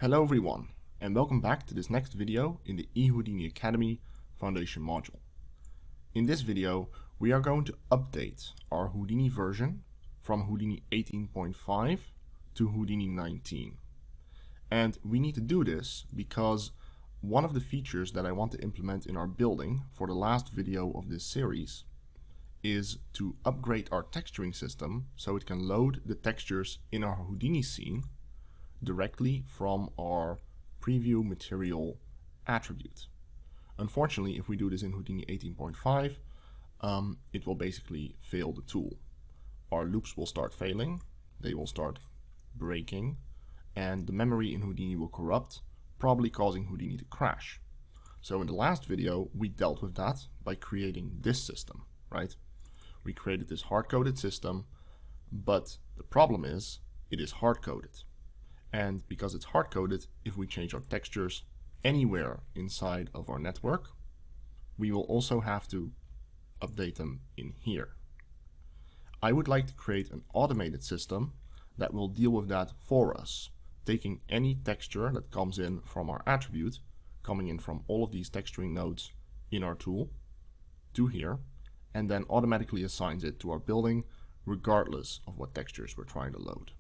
Hello everyone, and welcome back to this next video in the Houdini Academy Foundation module. In this video, we are going to update our Houdini version from Houdini 18.5 to Houdini 19. And we need to do this because one of the features that I want to implement in our building for the last video of this series is to upgrade our texturing system so it can load the textures in our Houdini scene directly from our preview material attribute. Unfortunately, if we do this in Houdini 18.5, it will basically fail the tool. Our loops will start failing, they will start breaking, and the memory in Houdini will corrupt, probably causing Houdini to crash. So in the last video, we dealt with that by creating this system, right? We created this hard-coded system, but the problem is it is hard-coded. And because it's hard-coded, if we change our textures anywhere inside of our network, we will also have to update them in here. I would like to create an automated system that will deal with that for us, taking any texture that comes in from our attribute, coming in from all of these texturing nodes in our tool to here, and then automatically assigns it to our building regardless of what textures we're trying to load.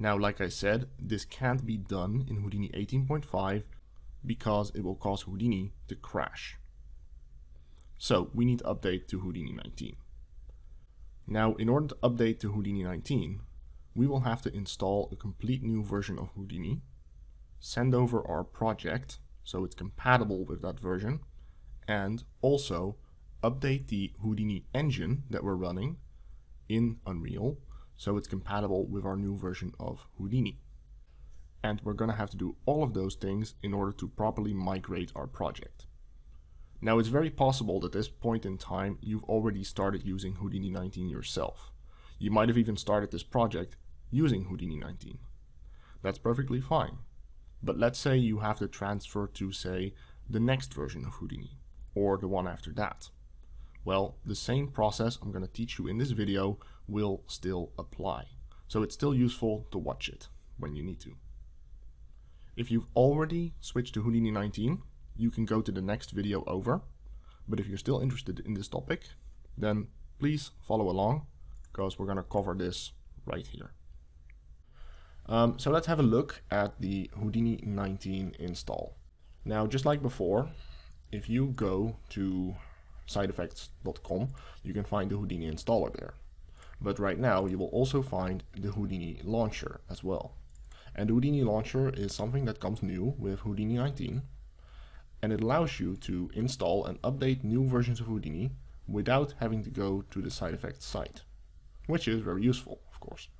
Now, like I said, this can't be done in Houdini 18.5 because it will cause Houdini to crash. So we need to update to Houdini 19. Now, in order to update to Houdini 19, we will have to install a complete new version of Houdini, send over our project so it's compatible with that version, and also update the Houdini engine that we're running in Unreal so it's compatible with our new version of Houdini. And we're going to have to do all of those things in order to properly migrate our project. Now, it's very possible that at this point in time you've already started using Houdini 19 yourself. You might have even started this project using Houdini 19. That's perfectly fine. But let's say you have to transfer to, say, the next version of Houdini, or the one after that. Well, the same process I'm going to teach you in this video will still apply. So it's still useful to watch it when you need to. If you've already switched to Houdini 19, you can go to the next video over. But if you're still interested in this topic, then please follow along because we're going to cover this right here. So let's have a look at the Houdini 19 install. Now, just like before, if you go to sideeffects.com, you can find the Houdini installer there. But right now you will also find the Houdini Launcher as well. And the Houdini Launcher is something that comes new with Houdini 19, and it allows you to install and update new versions of Houdini without having to go to the side effects site, which is very useful, of course.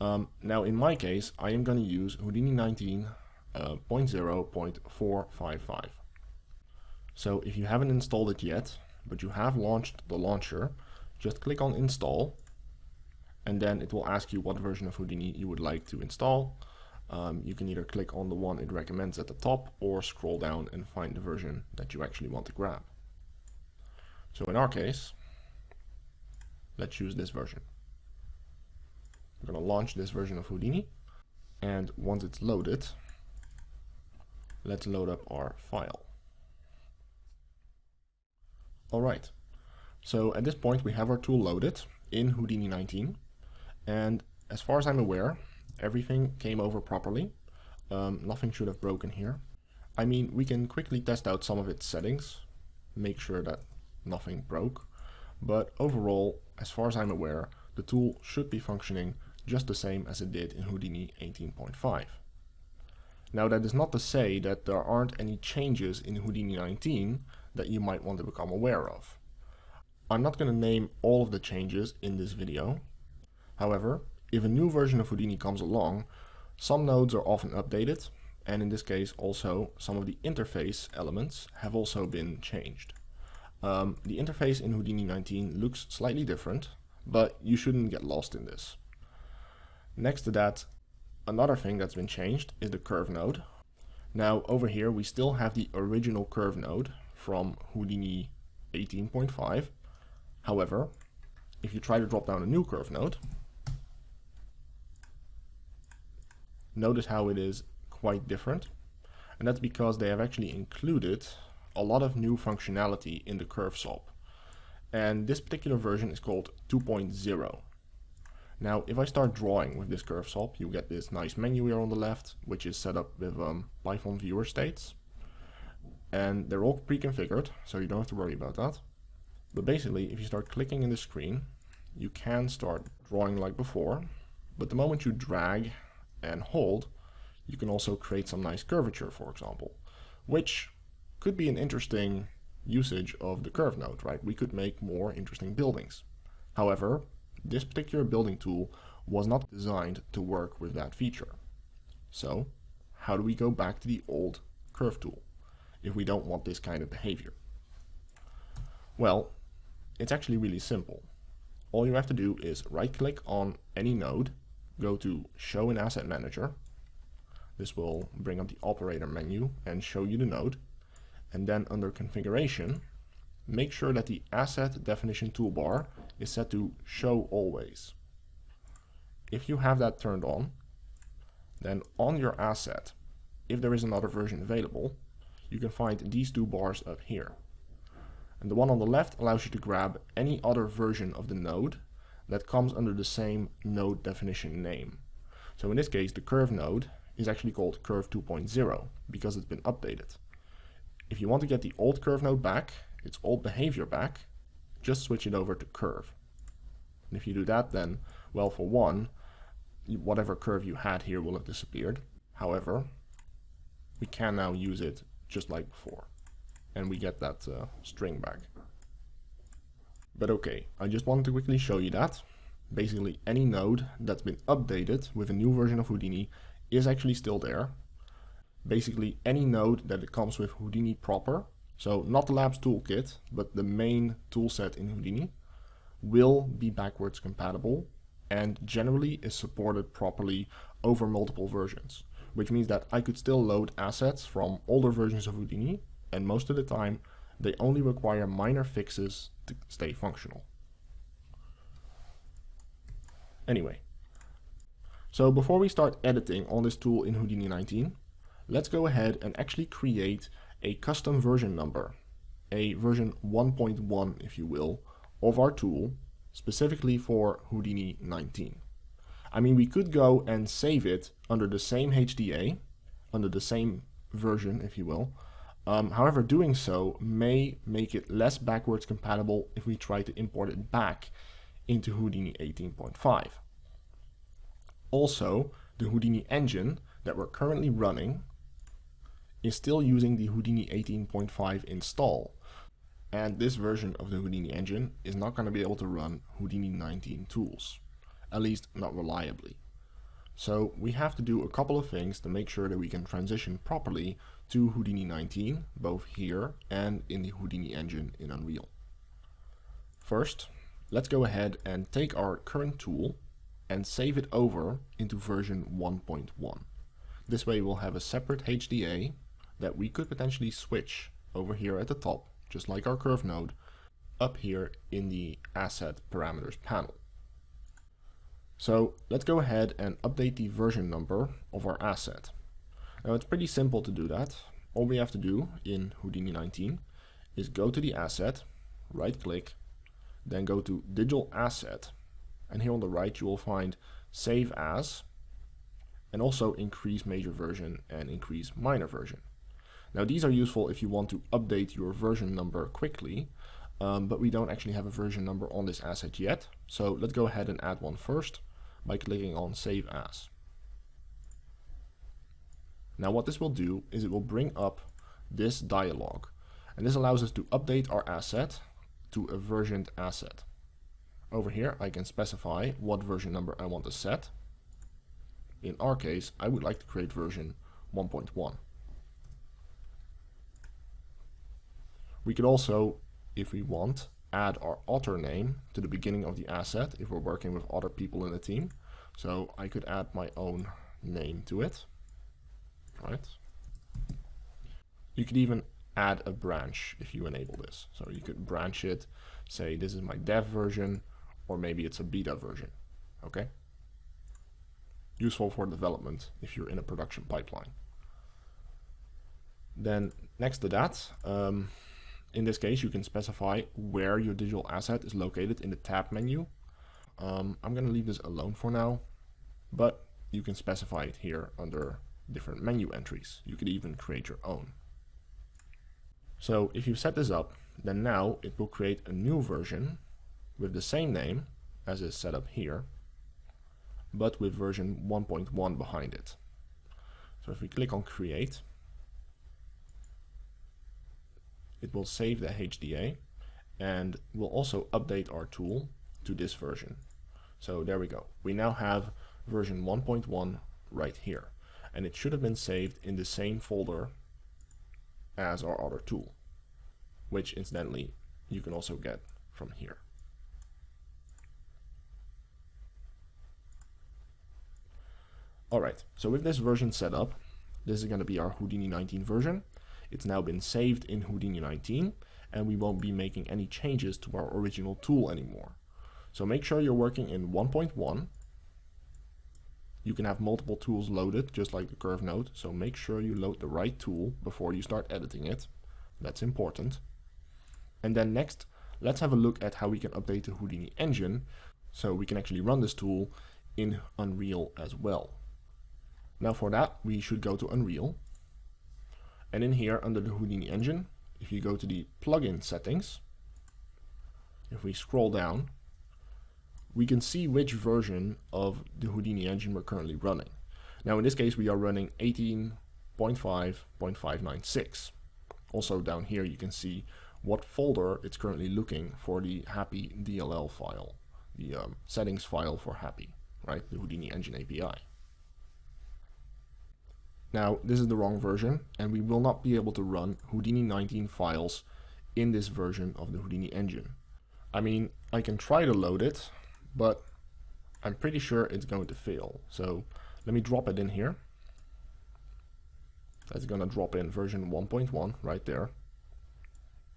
Now in my case, I am going to use Houdini 19.0.455. So if you haven't installed it yet, but you have launched the launcher, just click on install, and then it will ask you what version of Houdini you would like to install. You can either click on the one it recommends at the top or scroll down and find the version that you actually want to grab. So in our case, let's use this version. I'm going to launch this version of Houdini, and once it's loaded, let's load up our file. Alright, so at this point we have our tool loaded in Houdini 19, and as far as I'm aware, everything came over properly. Nothing should have broken here. I mean, we can quickly test out some of its settings, make sure that nothing broke, but overall, as far as I'm aware, the tool should be functioning just the same as it did in Houdini 18.5. Now, that is not to say that there aren't any changes in Houdini 19 that you might want to become aware of. I'm not going to name all of the changes in this video. However, if a new version of Houdini comes along, some nodes are often updated, and in this case also some of the interface elements have also been changed. The interface in Houdini 19 looks slightly different, but you shouldn't get lost in this. Next to that, another thing that's been changed is the curve node. Now over here we still have the original curve node from Houdini 18.5. However, if you try to drop down a new curve node, notice how it is quite different, and that's because they have actually included a lot of new functionality in the curve solve. And this particular version is called 2.0. Now, if I start drawing with this curve solve, you get this nice menu here on the left, which is set up with Python viewer states. And they're all pre-configured, so you don't have to worry about that. But basically, if you start clicking in the screen, you can start drawing like before, but the moment you drag and hold, you can also create some nice curvature, for example, which could be an interesting usage of the curve node, right? We could make more interesting buildings. However, this particular building tool was not designed to work with that feature. So, how do we go back to the old curve tool if we don't want this kind of behavior? Well, it's actually really simple. All you have to do is right-click on any node, go to Show in Asset Manager. This will bring up the operator menu and show you the node. And then under Configuration, make sure that the Asset Definition toolbar is set to Show Always. If you have that turned on, then on your asset, if there is another version available, you can find these two bars up here. And the one on the left allows you to grab any other version of the node that comes under the same node definition name. So in this case, the curve node is actually called curve 2.0 because it's been updated. If you want to get the old curve node back, its old behavior back, just switch it over to curve. And if you do that, then, well, for one, whatever curve you had here will have disappeared. However, we can now use it just like before, and we get that string back. But okay, I just wanted to quickly show you that. Basically, any node that's been updated with a new version of Houdini is actually still there. Basically, any node that it comes with Houdini proper, so not the Labs toolkit, but the main toolset in Houdini, will be backwards compatible and generally is supported properly over multiple versions, which means that I could still load assets from older versions of Houdini, and most of the time they only require minor fixes to stay functional. Anyway, so before we start editing on this tool in Houdini 19, let's go ahead and actually create a custom version number, a version 1.1 if you will, of our tool specifically for Houdini 19. I mean, we could go and save it under the same HDA, under the same version if you will. However, doing so may make it less backwards compatible if we try to import it back into Houdini 18.5. Also, the Houdini engine that we're currently running is still using the Houdini 18.5 install, and this version of the Houdini engine is not going to be able to run Houdini 19 tools, at least not reliably. So we have to do a couple of things to make sure that we can transition properly to Houdini 19, both here and in the Houdini engine in Unreal. First, let's go ahead and take our current tool and save it over into version 1.1. This way we'll have a separate HDA that we could potentially switch over here at the top, just like our curve node, up here in the asset parameters panel. So let's go ahead and update the version number of our asset. Now it's pretty simple to do that. All we have to do in Houdini 19 is go to the asset, right click, then go to digital asset, and here on the right you will find save as, and also increase major version and increase minor version. Now these are useful if you want to update your version number quickly, but we don't actually have a version number on this asset yet. So let's go ahead and add one first by clicking on Save As. Now what this will do is it will bring up this dialog, and this allows us to update our asset to a versioned asset. Over here I can specify what version number I want to set. In our case, I would like to create version 1.1. We could also, if we want, add our author name to the beginning of the asset if we're working with other people in the team. So I could add my own name to it. Right. You could even add a branch if you enable this. So you could branch it, say this is my dev version, or maybe it's a beta version. Okay. Useful for development if you're in a production pipeline. Then next to that, in this case, you can specify where your digital asset is located in the tab menu. I'm going to leave this alone for now, but you can specify it here under different menu entries. You could even create your own. So if you set this up, then now it will create a new version with the same name as is set up here, but with version 1.1 behind it. So if we click on create, it will save the HDA and will also update our tool to this version. So there we go. We now have version 1.1 right here, and it should have been saved in the same folder as our other tool, which incidentally you can also get from here. Alright, so with this version set up, this is going to be our Houdini 19 version. It's now been saved in Houdini 19, and we won't be making any changes to our original tool anymore. So make sure you're working in 1.1. You can have multiple tools loaded, just like the curve node, so make sure you load the right tool before you start editing it. That's important. And then next, let's have a look at how we can update the Houdini engine so we can actually run this tool in Unreal as well. Now for that, we should go to Unreal. And in here, under the Houdini engine, if you go to the plugin settings, if we scroll down, we can see which version of the Houdini engine we're currently running. Now in this case, we are running 18.5.596. Also down here, you can see what folder it's currently looking for the Happy DLL file, the settings file for Happy, right? The Houdini Engine API. Now, this is the wrong version, and we will not be able to run Houdini 19 files in this version of the Houdini engine. I mean, I can try to load it, but I'm pretty sure it's going to fail. So let me drop it in here. That's going to drop in version 1.1 right there.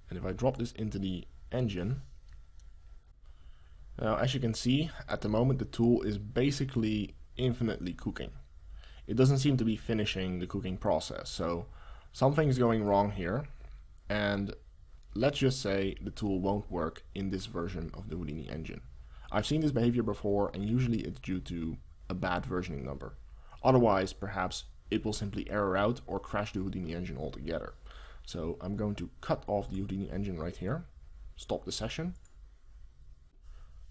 And if I drop this into the engine, now as you can see, at the moment the tool is basically infinitely cooking. It doesn't seem to be finishing the cooking process, so something's going wrong here, and let's just say the tool won't work in this version of the Houdini engine. I've seen this behavior before, and usually it's due to a bad versioning number. Otherwise, perhaps it will simply error out or crash the Houdini engine altogether. So I'm going to cut off the Houdini engine right here, stop the session.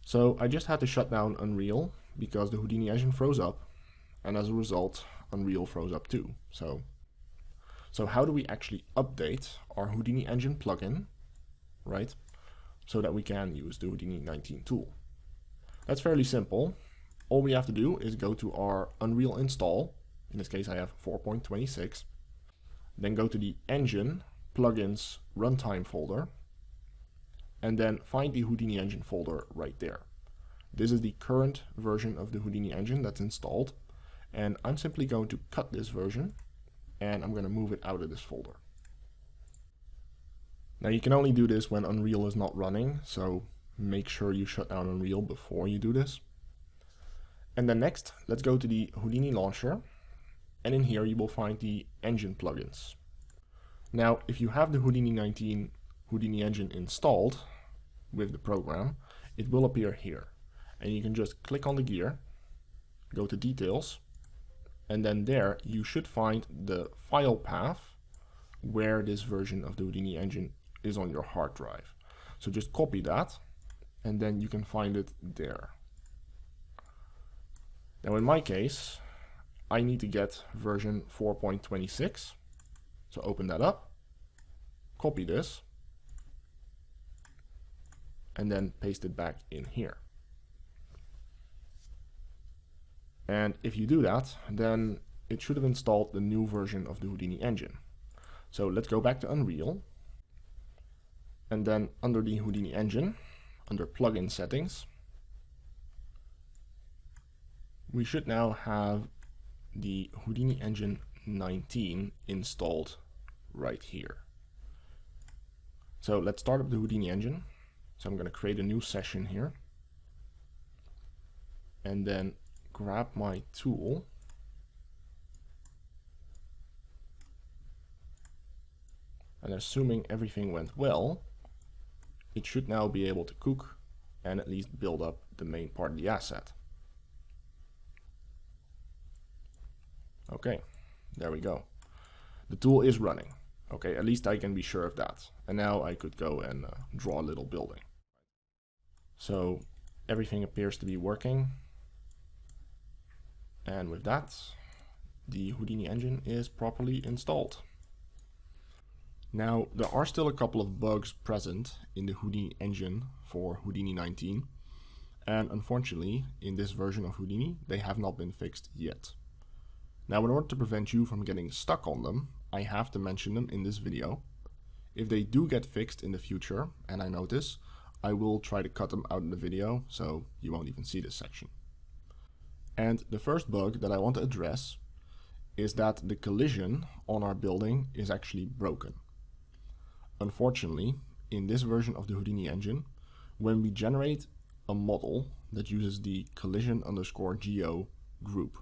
So I just had to shut down Unreal because the Houdini engine froze up, and as a result, Unreal froze up too. So how do we actually update our Houdini engine plugin, right? So that we can use the Houdini 19 tool. That's fairly simple. All we have to do is go to our Unreal install. In this case, I have 4.26. Then go to the Engine, Plugins, Runtime folder, and then find the Houdini engine folder right there. This is the current version of the Houdini engine that's installed, and I'm simply going to cut this version, and I'm going to move it out of this folder. Now you can only do this when Unreal is not running, so make sure you shut down Unreal before you do this. And then next, let's go to the Houdini Launcher, and in here you will find the engine plugins. Now, if you have the Houdini 19 Houdini engine installed with the program, it will appear here. And you can just click on the gear, go to details, and then there you should find the file path where this version of the Houdini engine is on your hard drive. So just copy that, and then you can find it there. Now in my case, I need to get version 4.26. So open that up, copy this, and then paste it back in here. And if you do that, then it should have installed the new version of the Houdini engine. So let's go back to Unreal, and then under the Houdini engine, under plugin settings, we should now have the Houdini Engine 19 installed right here. So let's start up the Houdini engine. So I'm going to create a new session here, and then grab my tool, And assuming everything went well, it should now be able to cook and at least build up the main part of the asset. Okay, there we go. The tool is running. Okay, at least I can be sure of that. And now I could go and draw a little building. So everything appears to be working. And with that, the Houdini engine is properly installed. Now, there are still a couple of bugs present in the Houdini engine for Houdini 19. And unfortunately, in this version of Houdini, they have not been fixed yet. Now, in order to prevent you from getting stuck on them, I have to mention them in this video. If they do get fixed in the future, and I notice, I will try to cut them out in the video, so you won't even see this section. And the first bug that I want to address is that the collision on our building is actually broken. Unfortunately, in this version of the Houdini engine, when we generate a model that uses the collision_geo group,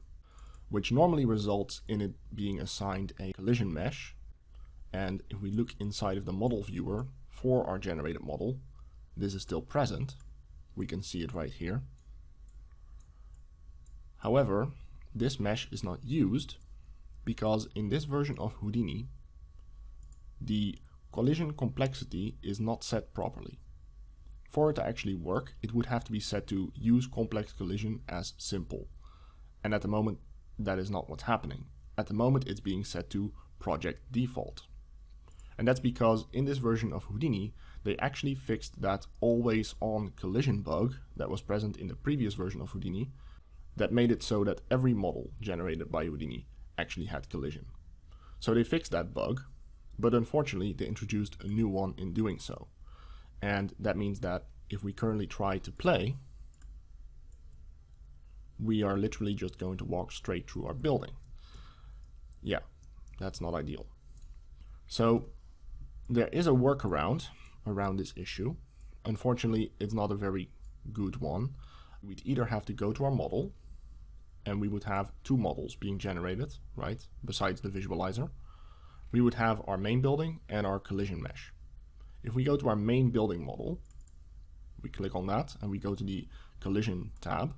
which normally results in it being assigned a collision mesh, and if we look inside of the model viewer for our generated model, this is still present. We can see it right here. However, this mesh is not used because in this version of Houdini, the collision complexity is not set properly. For it to actually work, it would have to be set to use complex collision as simple. And at the moment, that is not what's happening. At the moment, it's being set to project default. And that's because in this version of Houdini, they actually fixed that always on collision bug that was present in the previous version of Houdini that made it so that every model generated by Houdini actually had collision. So they fixed that bug, but unfortunately they introduced a new one in doing so. And that means that if we currently try to play, we are literally just going to walk straight through our building. Yeah, that's not ideal. So there is a workaround around this issue. Unfortunately, it's not a very good one. We'd either have to go to our model, and we would have two models being generated, right, besides the visualizer. We would have our main building and our collision mesh. If we go to our main building model, we click on that and we go to the collision tab,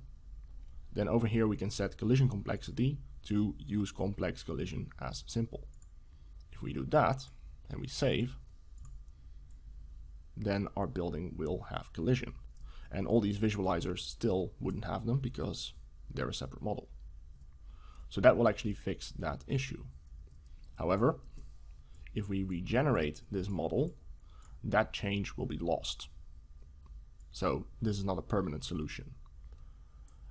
then over here we can set collision complexity to use complex collision as simple. If we do that and we save, then our building will have collision. And all these visualizers still wouldn't have them because they're a separate model. So that will actually fix that issue. However, if we regenerate this model, that change will be lost. So this is not a permanent solution.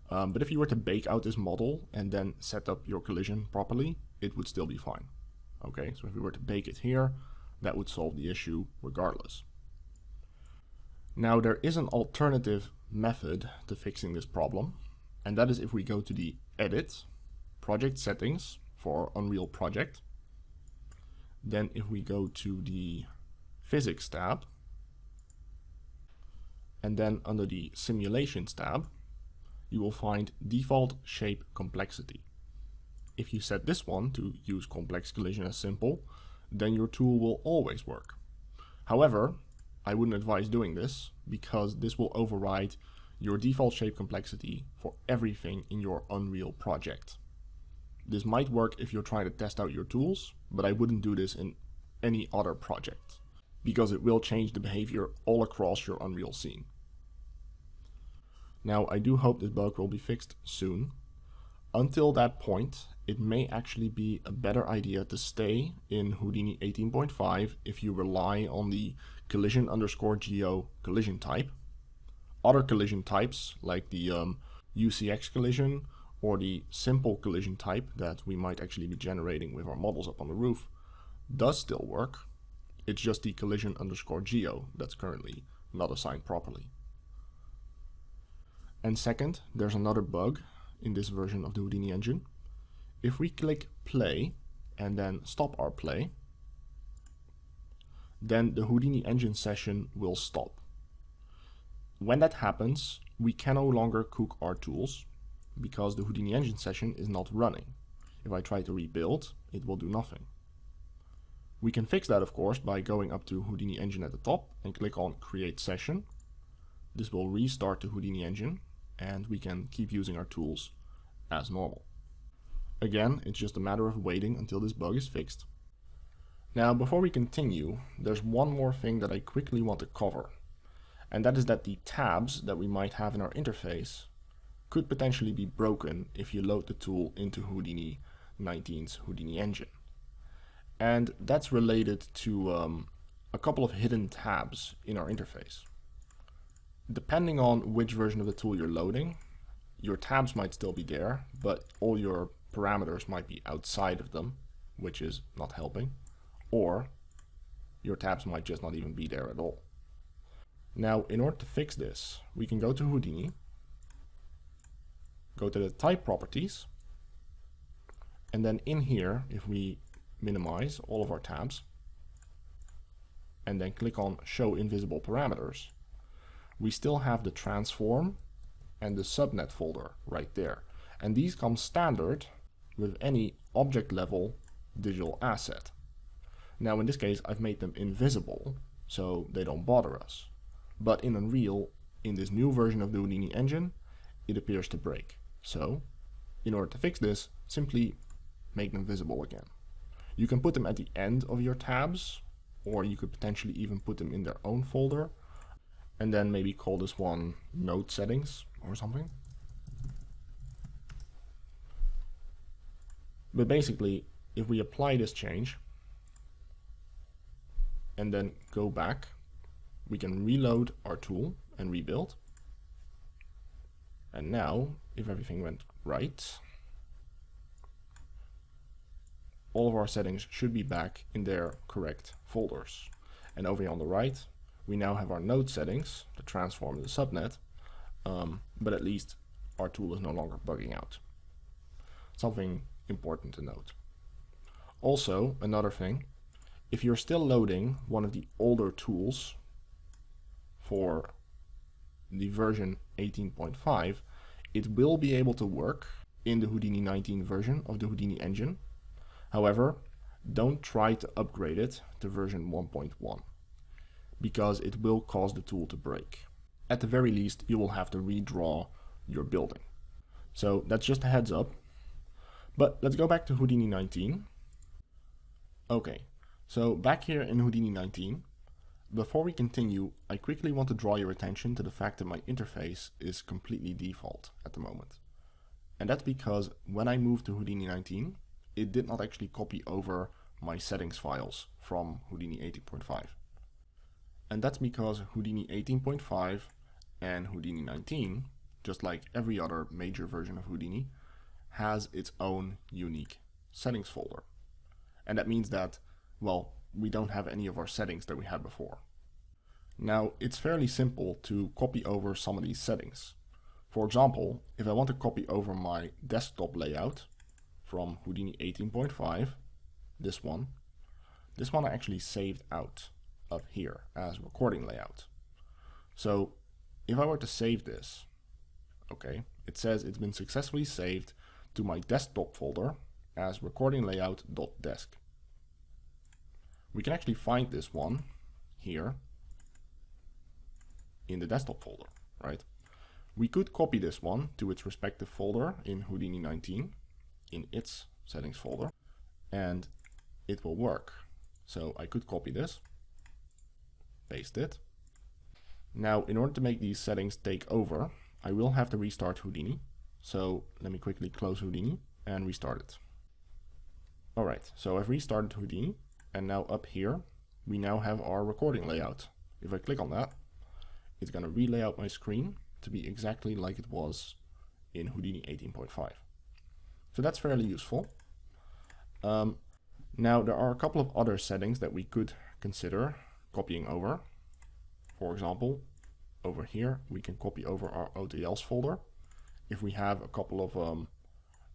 But if you were to bake out this model and then set up your collision properly, it would still be fine. Okay, so if we were to bake it here, that would solve the issue regardless. Now there is an alternative method to fixing this problem, and that is if we go to the Edit, Project Settings for Unreal Project, then if we go to the Physics tab, and then under the Simulations tab, you will find Default Shape Complexity. If you set this one to use complex collision as simple, then your tool will always work. However, I wouldn't advise doing this because this will override your default shape complexity for everything in your Unreal project. This might work if you're trying to test out your tools, but I wouldn't do this in any other project because it will change the behavior all across your Unreal scene. Now, I do hope this bug will be fixed soon. Until that point, it may actually be a better idea to stay in Houdini 18.5 if you rely on the collision_geo collision type. Other collision types, like the UCX collision or the simple collision type that we might actually be generating with our models up on the roof, does still work. It's just the collision_geo that's currently not assigned properly. And second, there's another bug in this version of the Houdini engine. If we click play and then stop our play, then the Houdini engine session will stop. When that happens, we can no longer cook our tools because the Houdini engine session is not running. If I try to rebuild, it will do nothing. We can fix that, of course, by going up to Houdini Engine at the top and click on Create Session. This will restart the Houdini Engine, and we can keep using our tools as normal. Again, it's just a matter of waiting until this bug is fixed. Now, before we continue, there's one more thing that I quickly want to cover, and that is that the tabs that we might have in our interface could potentially be broken if you load the tool into Houdini 19's Houdini Engine. And that's related to a couple of hidden tabs in our interface. Depending on which version of the tool you're loading, your tabs might still be there, but all your parameters might be outside of them, which is not helping, or your tabs might just not even be there at all. Now, in order to fix this, we can go to Houdini, go to the type properties, and then in here, if we minimize all of our tabs, and then click on Show Invisible Parameters, we still have the transform and the subnet folder right there. And these come standard with any object level digital asset. Now in this case, I've made them invisible, so they don't bother us. But in Unreal, in this new version of the Houdini engine, it appears to break. So, in order to fix this, simply make them visible again. You can put them at the end of your tabs, or you could potentially even put them in their own folder, and then maybe call this one Node Settings or something. But basically, if we apply this change, and then go back, we can reload our tool and rebuild. And now, if everything went right, all of our settings should be back in their correct folders. And over here on the right, we now have our node settings, the transform and the subnet, but at least our tool is no longer bugging out. Something important to note. Also, another thing, if you're still loading one of the older tools for the version 18.5, it will be able to work in the Houdini 19 version of the Houdini engine. However, don't try to upgrade it to version 1.1, because it will cause the tool to break. At the very least, you will have to redraw your building. So that's just a heads up. But let's go back to Houdini 19. Okay, so back here in Houdini 19, before we continue, I quickly want to draw your attention to the fact that my interface is completely default at the moment. And that's because when I moved to Houdini 19, it did not actually copy over my settings files from Houdini 18.5. And that's because Houdini 18.5 and Houdini 19, just like every other major version of Houdini, has its own unique settings folder. And that means that, well, we don't have any of our settings that we had before. Now, it's fairly simple to copy over some of these settings. For example, if I want to copy over my desktop layout from Houdini 18.5, this one I actually saved out up here as recording layout. So if I were to save this, okay, it says it's been successfully saved to my desktop folder as recording layout.desk. We can actually find this one here in the desktop folder, right? We could copy this one to its respective folder in Houdini 19 in its settings folder, and it will work. So I could copy this, paste it. Now, in order to make these settings take over, I will have to restart Houdini. So let me quickly close Houdini and restart it. All right, so I've restarted Houdini, and now up here, we now have our recording layout. If I click on that, it's gonna relay out my screen to be exactly like it was in Houdini 18.5. So that's fairly useful. Now there are a couple of other settings that we could consider copying over. For example, over here, we can copy over our OTLs folder. If we have a couple of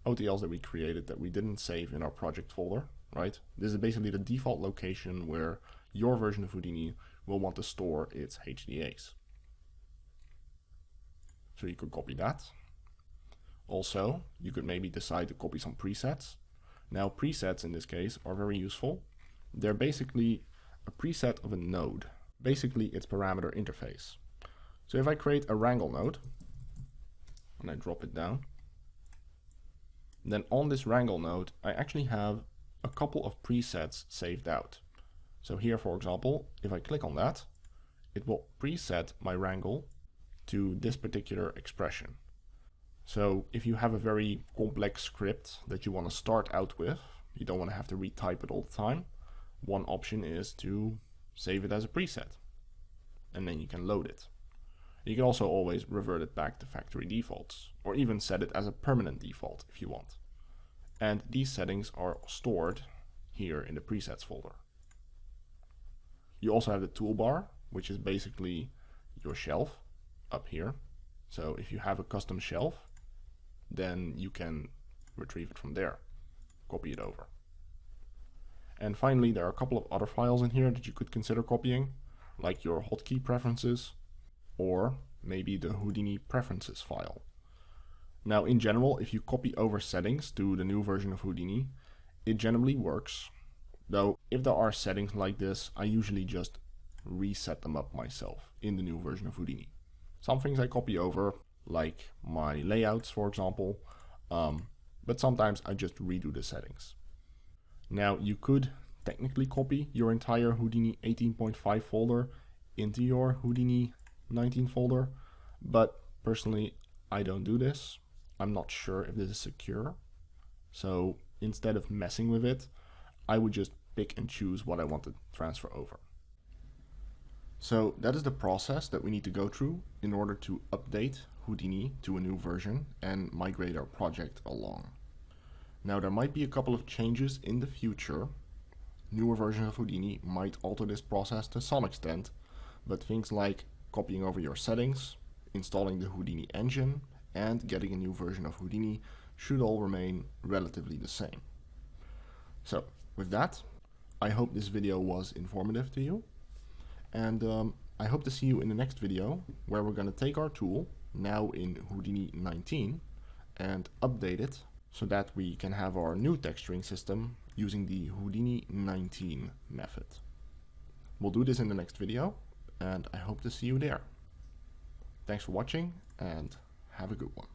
OTLs that we created that we didn't save in our project folder, right? This is basically the default location where your version of Houdini will want to store its HDAs. So you could copy that. Also, you could maybe decide to copy some presets. Now, presets in this case are very useful they're basically a preset of a node, basically its parameter interface. So if I create a wrangle node, and I drop it down, then on this wrangle node, I actually have a couple of presets saved out. So here, for example, if I click on that, it will preset my wrangle to this particular expression. So if you have a very complex script that you want to start out with, you don't want to have to retype it all the time, one option is to save it as a preset, and then you can load it. You can also always revert it back to factory defaults, or even set it as a permanent default if you want. And these settings are stored here in the presets folder. You also have the toolbar, which is basically your shelf up here. So if you have a custom shelf, then you can retrieve it from there, copy it over. And finally, there are a couple of other files in here that you could consider copying, like your hotkey preferences, or maybe the Houdini preferences file. Now, in general, if you copy over settings to the new version of Houdini, it generally works. Though, if there are settings like this, I usually just reset them up myself in the new version of Houdini. Some things I copy over, like my layouts, for example, but sometimes I just redo the settings. Now, you could technically copy your entire Houdini 18.5 folder into your Houdini 19 folder, but personally, I don't do this. I'm not sure if this is secure. So instead of messing with it, I would just pick and choose what I want to transfer over. So that is the process that we need to go through in order to update Houdini to a new version and migrate our project along. Now, there might be a couple of changes in the future. Newer versions of Houdini might alter this process to some extent, but things like copying over your settings, installing the Houdini engine, and getting a new version of Houdini should all remain relatively the same. So with that, I hope this video was informative to you, and I hope to see you in the next video, where we're going to take our tool, now in Houdini 19, and update it so that we can have our new texturing system using the Houdini 19 method. We'll do this in the next video, and I hope to see you there. Thanks for watching, and have a good one.